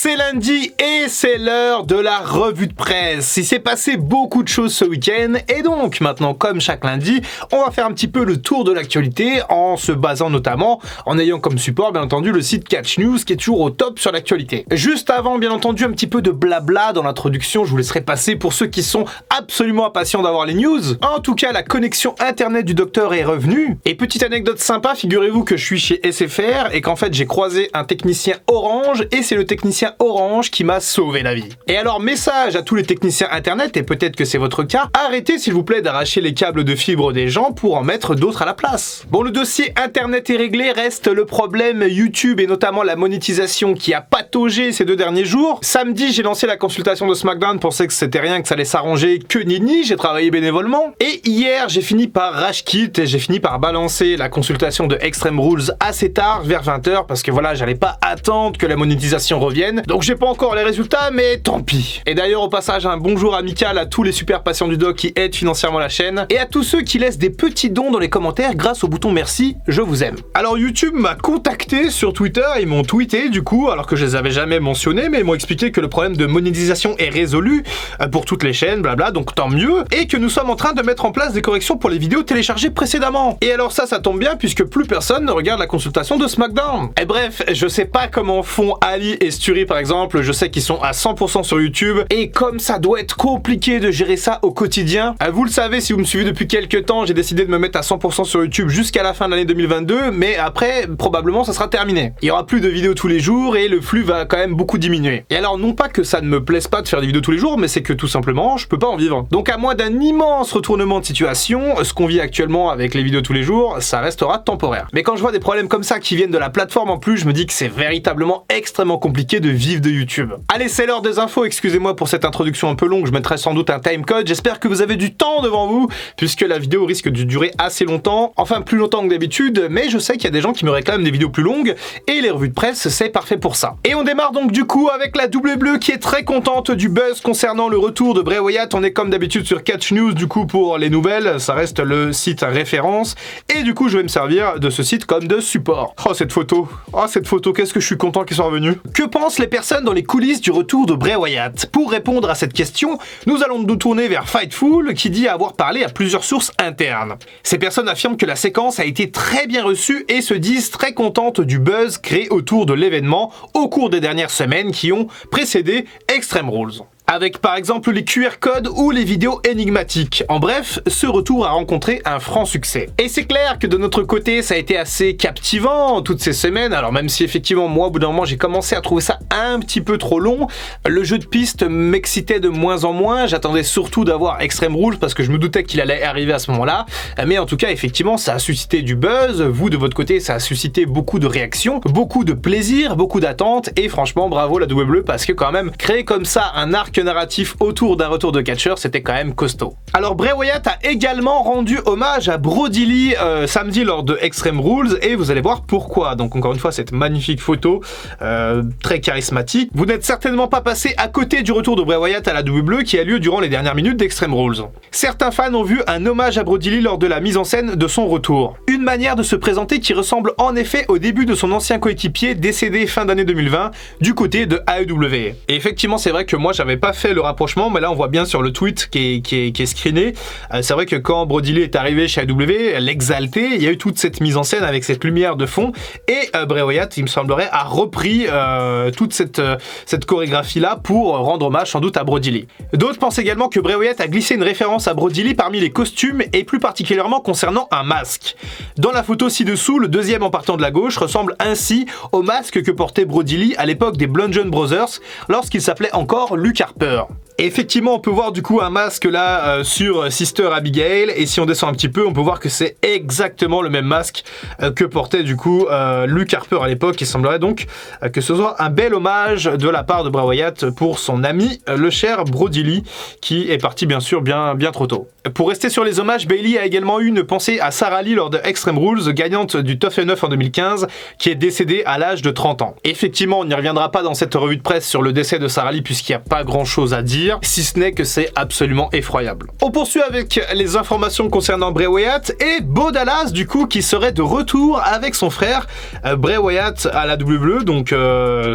C'est lundi et c'est l'heure de la revue de presse. Il s'est passé beaucoup de choses ce week-end et donc maintenant, comme chaque lundi, on va faire un petit peu le tour de l'actualité en se basant notamment, en ayant comme support bien entendu le site Catch News qui est toujours au top sur l'actualité. Juste avant, bien entendu, un petit peu de blabla dans l'introduction, je vous laisserai passer pour ceux qui sont absolument impatients d'avoir les news. En tout cas, la connexion internet du docteur est revenue. Et petite anecdote sympa, figurez-vous que je suis chez SFR et qu'en fait j'ai croisé un technicien Orange et c'est le technicien Orange qui m'a sauvé la vie. Et alors message à tous les techniciens internet, et peut-être que c'est votre cas, arrêtez s'il vous plaît d'arracher les câbles de fibre des gens pour en mettre d'autres à la place. Bon, le dossier internet est réglé, reste le problème YouTube et notamment la monétisation qui a pataugé ces 2 derniers jours. Samedi, j'ai lancé la consultation de SmackDown, pensais que c'était rien, que ça allait s'arranger, que nini, j'ai travaillé bénévolement. Et hier, j'ai fini par rage quit et j'ai fini par balancer la consultation de Extreme Rules assez tard, vers 20h, parce que voilà, j'allais pas attendre que la monétisation revienne. Donc j'ai pas encore les résultats, mais tant pis. Et d'ailleurs, au passage, un bonjour amical à tous les super patients du doc qui aident financièrement la chaîne, et à tous ceux qui laissent des petits dons dans les commentaires grâce au bouton merci, je vous aime. Alors YouTube m'a contacté sur Twitter, ils m'ont tweeté du coup, alors que je les avais jamais mentionnés, mais ils m'ont expliqué que le problème de monétisation est résolu pour toutes les chaînes, blabla, donc tant mieux, et que nous sommes en train de mettre en place des corrections pour les vidéos téléchargées précédemment. Et alors ça tombe bien puisque plus personne ne regarde la consultation de SmackDown. Et bref, je sais pas comment font Ali et Sturi par exemple, je sais qu'ils sont à 100% sur YouTube, et comme ça doit être compliqué de gérer ça au quotidien, vous le savez si vous me suivez depuis quelques temps, j'ai décidé de me mettre à 100% sur YouTube jusqu'à la fin de l'année 2022, mais après, probablement ça sera terminé. Il y aura plus de vidéos tous les jours et le flux va quand même beaucoup diminuer. Et alors non pas que ça ne me plaise pas de faire des vidéos tous les jours, mais c'est que tout simplement, je peux pas en vivre. Donc à moins d'un immense retournement de situation, ce qu'on vit actuellement avec les vidéos tous les jours, ça restera temporaire. Mais quand je vois des problèmes comme ça qui viennent de la plateforme en plus, je me dis que c'est véritablement extrêmement compliqué de vivre de YouTube. Allez, c'est l'heure des infos, excusez-moi pour cette introduction un peu longue, je mettrai sans doute un timecode, j'espère que vous avez du temps devant vous, puisque la vidéo risque de durer assez longtemps, enfin plus longtemps que d'habitude, mais je sais qu'il y a des gens qui me réclament des vidéos plus longues, et les revues de presse, c'est parfait pour ça. Et on démarre donc du coup avec la double bleue qui est très contente du buzz concernant le retour de Bray Wyatt. On est comme d'habitude sur Catch News du coup pour les nouvelles, ça reste le site référence, et du coup je vais me servir de ce site comme de support. Oh cette photo, qu'est-ce que je suis content qu'ils soient revenus. Que pensent les personnes dans les coulisses du retour de Bray Wyatt? Pour répondre à cette question, nous allons nous tourner vers Fightful qui dit avoir parlé à plusieurs sources internes. Ces personnes affirment que la séquence a été très bien reçue et se disent très contentes du buzz créé autour de l'événement au cours des dernières semaines qui ont précédé Extreme Rules. Avec par exemple les QR codes ou les vidéos énigmatiques. En bref, ce retour a rencontré un franc succès. Et c'est clair que de notre côté, ça a été assez captivant toutes ces semaines, alors même si effectivement moi au bout d'un moment j'ai commencé à trouver ça un petit peu trop long, le jeu de piste m'excitait de moins en moins, j'attendais surtout d'avoir Extreme Rules parce que je me doutais qu'il allait arriver à ce moment-là, mais en tout cas effectivement ça a suscité du buzz, vous de votre côté ça a suscité beaucoup de réactions, beaucoup de plaisir, beaucoup d'attentes, et franchement bravo la double bleue parce que quand même créer comme ça un arc narratif autour d'un retour de catcheur, c'était quand même costaud. Alors Bray Wyatt a également rendu hommage à Brody Lee samedi lors de Extreme Rules et vous allez voir pourquoi. Donc encore une fois cette magnifique photo très charismatique. Vous n'êtes certainement pas passé à côté du retour de Bray Wyatt à la double bleue qui a lieu durant les dernières minutes d'Extreme Rules. Certains fans ont vu un hommage à Brody Lee lors de la mise en scène de son retour. Une manière de se présenter qui ressemble en effet au début de son ancien coéquipier décédé fin d'année 2020 du côté de AEW. Et effectivement c'est vrai que moi j'avais pas fait le rapprochement, mais là on voit bien sur le tweet qui est screené, c'est vrai que quand Brody Lee est arrivé chez AEW, l'exalté, il y a eu toute cette mise en scène avec cette lumière de fond, et Bray Wyatt, il me semblerait, a repris toute cette chorégraphie-là pour rendre hommage sans doute à Brody Lee. D'autres pensent également que Bray Wyatt a glissé une référence à Brody Lee parmi les costumes, et plus particulièrement concernant un masque. Dans la photo ci-dessous, le deuxième en partant de la gauche ressemble ainsi au masque que portait Brody Lee à l'époque des Bludgeon Brothers, lorsqu'il s'appelait encore Luke Harper. Et effectivement, on peut voir du coup un masque là sur Sister Abigail, et si on descend un petit peu, on peut voir que c'est exactement le même masque que portait du coup Luke Harper à l'époque. Il semblerait donc que ce soit un bel hommage de la part de Bray Wyatt pour son ami le cher Brody Lee, qui est parti bien sûr bien trop tôt. Pour rester sur les hommages, Bayley a également eu une pensée à Sarah Lee lors de Extreme Rules, gagnante du Tough Enough en 2015, qui est décédée à l'âge de 30 ans. Effectivement, on n'y reviendra pas dans cette revue de presse sur le décès de Sarah Lee puisqu'il n'y a pas grand chose à dire, si ce n'est que c'est absolument effroyable. On poursuit avec les informations concernant Bray Wyatt et Bo Dallas du coup qui serait de retour avec son frère Bray Wyatt à la WWE, donc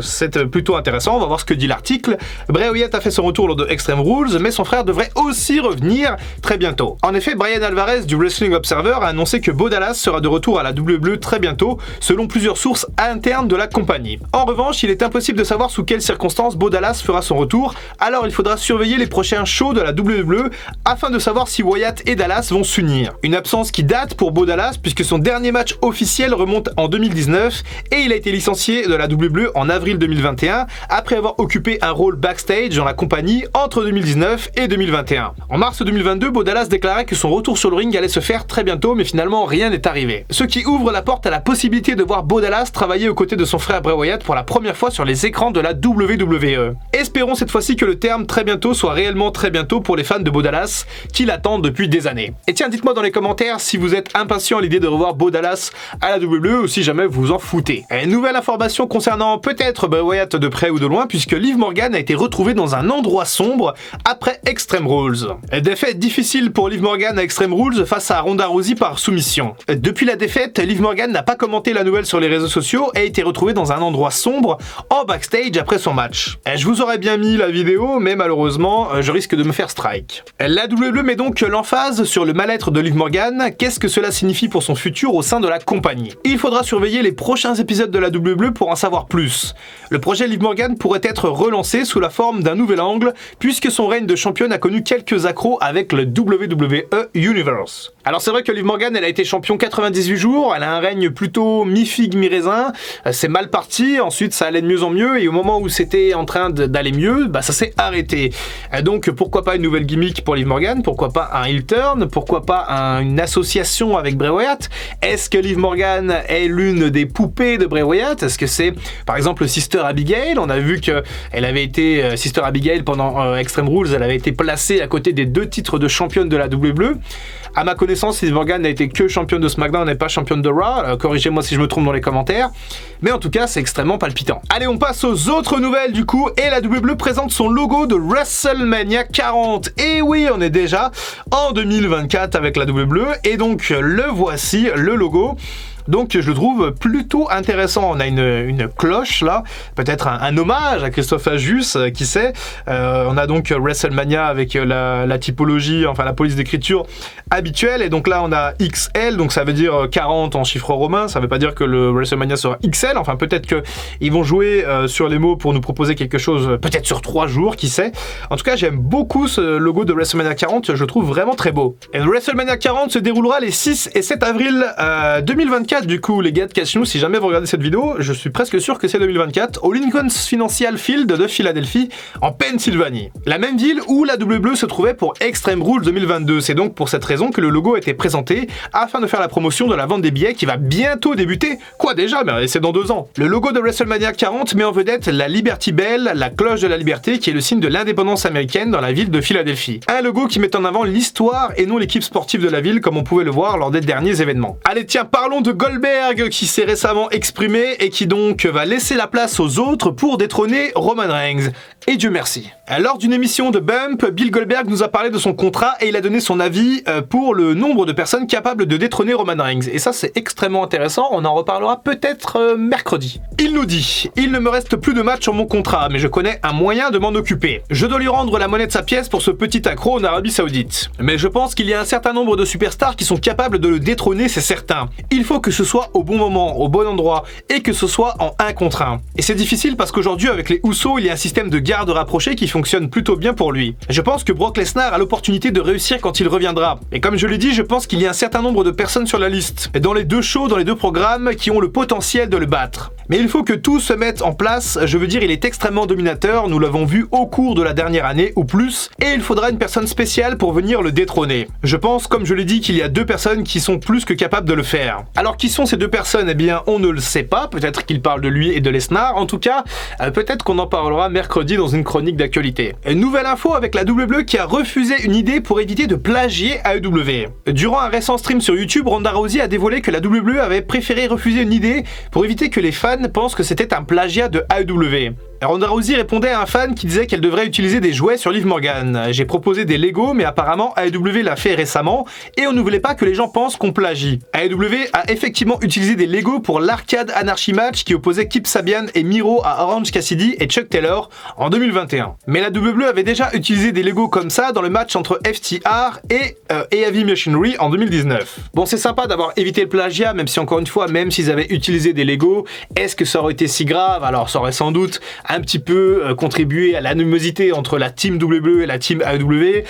c'est plutôt intéressant, on va voir ce que dit l'article. Bray Wyatt a fait son retour lors de Extreme Rules, mais son frère devrait aussi revenir très bientôt. En effet, Brian Alvarez du Wrestling Observer a annoncé que Bo Dallas sera de retour à la WWE très bientôt, selon plusieurs sources internes de la compagnie. En revanche, il est impossible de savoir sous quelles circonstances Bo Dallas fera son retour, alors il faudra surveiller les prochains shows de la WWE afin de savoir si Wyatt et Dallas vont s'unir. Une absence qui date pour Bo Dallas puisque son dernier match officiel remonte en 2019 et il a été licencié de la WWE en avril 2021 après avoir occupé un rôle backstage dans la compagnie entre 2019 et 2021. En mars 2022, Bo Dallas déclarait que son retour sur le ring allait se faire très bientôt, mais finalement rien n'est arrivé. Ce qui ouvre la porte à la possibilité de voir Bo Dallas travailler aux côtés de son frère Bray Wyatt pour la première fois sur les écrans de la WWE. Espérons cette fois-ci que le terme très bientôt soit réellement très bientôt pour les fans de Bo Dallas qui l'attendent depuis des années. Et tiens, dites-moi dans les commentaires si vous êtes impatient à l'idée de revoir Bo Dallas à la WWE ou si jamais vous vous en foutez. Et nouvelle information concernant peut-être Bray Wyatt de près ou de loin puisque Liv Morgan a été retrouvée dans un endroit sombre après Extreme Rules. Défaite difficile pour Liv Morgan à Extreme Rules face à Ronda Rousey par soumission. Depuis la défaite, Liv Morgan n'a pas commenté la nouvelle sur les réseaux sociaux et a été retrouvée dans un endroit sombre en backstage après son match. Je vous aurais bien mis la vidéo, mais malheureusement, je risque de me faire strike. La WWE met donc l'emphase sur le mal-être de Liv Morgan. Qu'est-ce que cela signifie pour son futur au sein de la compagnie? Il faudra surveiller les prochains épisodes de la WWE pour en savoir plus. Le projet Liv Morgan pourrait être relancé sous la forme d'un nouvel angle, puisque son règne de championne a connu quelques accros avec le WWE Universe. Alors c'est vrai que Liv Morgan, elle a été champion 98 jours, elle a un règne plutôt mi-figue, mi-raisin, c'est mal parti, ensuite ça allait de mieux en mieux, et au moment où c'était en train d'aller mieux, ça s'est arrêté. Donc pourquoi pas une nouvelle gimmick pour Liv Morgan, pourquoi pas un heel turn, pourquoi pas une association avec Bray Wyatt? Est-ce que Liv Morgan est l'une des poupées de Bray Wyatt? Est-ce que c'est par exemple Sister Abigail? On a vu qu'elle avait été Sister Abigail pendant Extreme Rules, elle avait été placée à côté des 2 titres de championne de la WWE. À ma connaissance, Liv Morgan n'a été que championne de SmackDown et pas championne de Raw. Corrigez-moi si je me trompe dans les commentaires. Mais en tout cas, c'est extrêmement palpitant. Allez, on passe aux autres nouvelles du coup. Et la WWE présente son logo de WrestleMania 40. Et oui, on est déjà en 2024 avec la WWE. Et donc, le voici, le logo. Donc je le trouve plutôt intéressant. On a une cloche là, peut-être un hommage à Christophe Ajus, qui sait. On a donc WrestleMania avec la typologie, enfin la police d'écriture habituelle. Et donc là on a XL, donc ça veut dire 40 en chiffre romain. Ça veut pas dire que le WrestleMania sera XL. Enfin peut-être qu'ils vont jouer sur les mots pour nous proposer quelque chose, peut-être sur 3 jours, qui sait. En tout cas j'aime beaucoup ce logo de WrestleMania 40, je le trouve vraiment très beau. Et WrestleMania 40 se déroulera les 6 et 7 avril 2024. Du coup, les gars de Catch News, si jamais vous regardez cette vidéo, je suis presque sûr que c'est 2024, au Lincoln Financial Field de Philadelphie, en Pennsylvanie. La même ville où la WWE se trouvait pour Extreme Rules 2022. C'est donc pour cette raison que le logo a été présenté, afin de faire la promotion de la vente des billets qui va bientôt débuter. Quoi déjà? Mais c'est dans 2 ans. Le logo de WrestleMania 40 met en vedette la Liberty Bell, la cloche de la liberté, qui est le signe de l'indépendance américaine dans la ville de Philadelphie. Un logo qui met en avant l'histoire et non l'équipe sportive de la ville, comme on pouvait le voir lors des derniers événements. Allez, tiens, parlons de Goldberg qui s'est récemment exprimé et qui donc va laisser la place aux autres pour détrôner Roman Reigns. Et Dieu merci. Lors d'une émission de Bump, Bill Goldberg nous a parlé de son contrat et il a donné son avis pour le nombre de personnes capables de détrôner Roman Reigns. Et ça c'est extrêmement intéressant, on en reparlera peut-être mercredi. Il nous dit: il ne me reste plus de matchs sur mon contrat, mais je connais un moyen de m'en occuper. Je dois lui rendre la monnaie de sa pièce pour ce petit accro en Arabie Saoudite. Mais je pense qu'il y a un certain nombre de superstars qui sont capables de le détrôner, c'est certain. Il faut que ce soit au bon moment, au bon endroit, et que ce soit en 1 contre 1. Et c'est difficile parce qu'aujourd'hui avec les Usos, il y a un système de garde rapproché qui fonctionne plutôt bien pour lui. Je pense que Brock Lesnar a l'opportunité de réussir quand il reviendra. Et comme je l'ai dit, je pense qu'il y a un certain nombre de personnes sur la liste, dans les 2 shows, dans les 2 programmes, qui ont le potentiel de le battre. Mais il faut que tout se mette en place, je veux dire, il est extrêmement dominateur, nous l'avons vu au cours de la dernière année ou plus, et il faudra une personne spéciale pour venir le détrôner. Je pense, comme je l'ai dit, qu'il y a 2 personnes qui sont plus que capables de le faire. Alors Alors qui sont ces deux personnes? Eh bien on ne le sait pas, peut-être qu'il parle de lui et de Lesnar, en tout cas peut-être qu'on en parlera mercredi dans une chronique d'actualité. Nouvelle info avec la WWE qui a refusé une idée pour éviter de plagier AEW. Durant un récent stream sur YouTube, Ronda Rousey a dévoilé que la WWE avait préféré refuser une idée pour éviter que les fans pensent que c'était un plagiat de AEW. Ronda Rousey répondait à un fan qui disait qu'elle devrait utiliser des jouets sur Liv Morgan. J'ai proposé des Lego, mais apparemment AEW l'a fait récemment et on ne voulait pas que les gens pensent qu'on plagie. AEW a effectivement utilisé des Lego pour l'Arcade Anarchy match qui opposait Kip Sabian et Miro à Orange Cassidy et Chuck Taylor en 2021. Mais la WWE avait déjà utilisé des Lego comme ça dans le match entre FTR et Heavy Machinery en 2019. Bon, c'est sympa d'avoir évité le plagiat, même si encore une fois, même s'ils avaient utilisé des Lego, est-ce que ça aurait été si grave? Alors ça aurait sans doute un petit peu contribué à l'animosité entre la team WWE et la team AEW,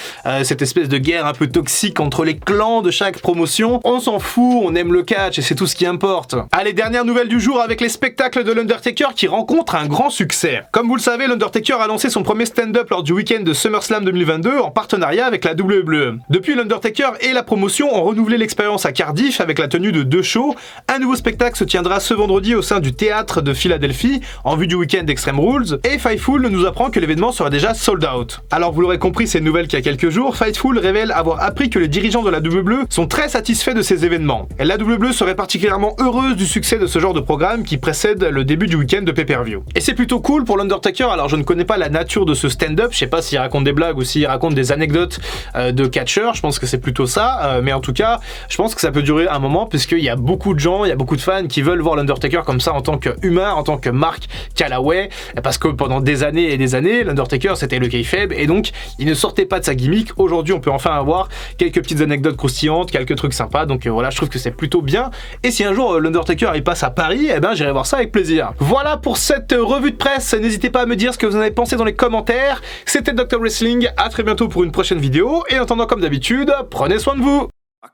cette espèce de guerre un peu toxique entre les clans de chaque promotion. On s'en fout, on aime le catch et c'est tout ce qui importe. Allez, dernière nouvelle du jour avec les spectacles de l'Undertaker qui rencontrent un grand succès. Comme vous le savez, l'Undertaker a lancé son premier stand-up lors du week-end de SummerSlam 2022 en partenariat avec la WWE. Depuis, l'Undertaker et la promotion ont renouvelé l'expérience à Cardiff avec la tenue de 2 shows. Un nouveau spectacle se tiendra ce vendredi au sein du théâtre de Philadelphie en vue du week-end d'Extreme Rules, et Fightful nous apprend que l'événement sera déjà sold out. Alors vous l'aurez compris, ces nouvelles qu'il y a quelques jours, Fightful révèle avoir appris que les dirigeants de la WWE sont très satisfaits de ces événements. Et la WWE serait particulièrement heureuse du succès de ce genre de programme qui précède le début du week-end de pay-per-view. Et c'est plutôt cool pour l'Undertaker. Alors je ne connais pas la nature de ce stand-up, je sais pas s'il raconte des blagues ou s'il raconte des anecdotes de catcheurs, je pense que c'est plutôt ça, mais en tout cas, je pense que ça peut durer un moment puisqu'il y a beaucoup de gens, il y a beaucoup de fans qui veulent voir l'Undertaker comme ça en tant qu'humain, en tant que Mark Calloway, parce que pendant des années et des années, l'Undertaker c'était le kayfabe et donc il ne sortait pas de sa gimmick. Aujourd'hui on peut enfin avoir quelques petites anecdotes croustillantes, quelques trucs sympas, donc voilà, je trouve que c'est plutôt bien. Et si un jour l'Undertaker il passe à Paris, eh ben j'irai voir ça avec plaisir. Voilà pour cette revue de presse, n'hésitez pas à me dire ce que vous en avez pensé dans les commentaires. C'était Dr Wrestling, à très bientôt pour une prochaine vidéo et en attendant comme d'habitude, prenez soin de vous.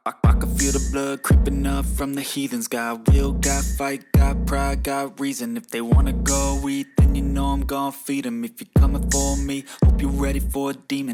I can feel the blood creeping up from the heathens. Got will, got fight, got pride, got reason. If they wanna go eat, then you know I'm gon' feed them. If you're coming for me, hope you're ready for a demon.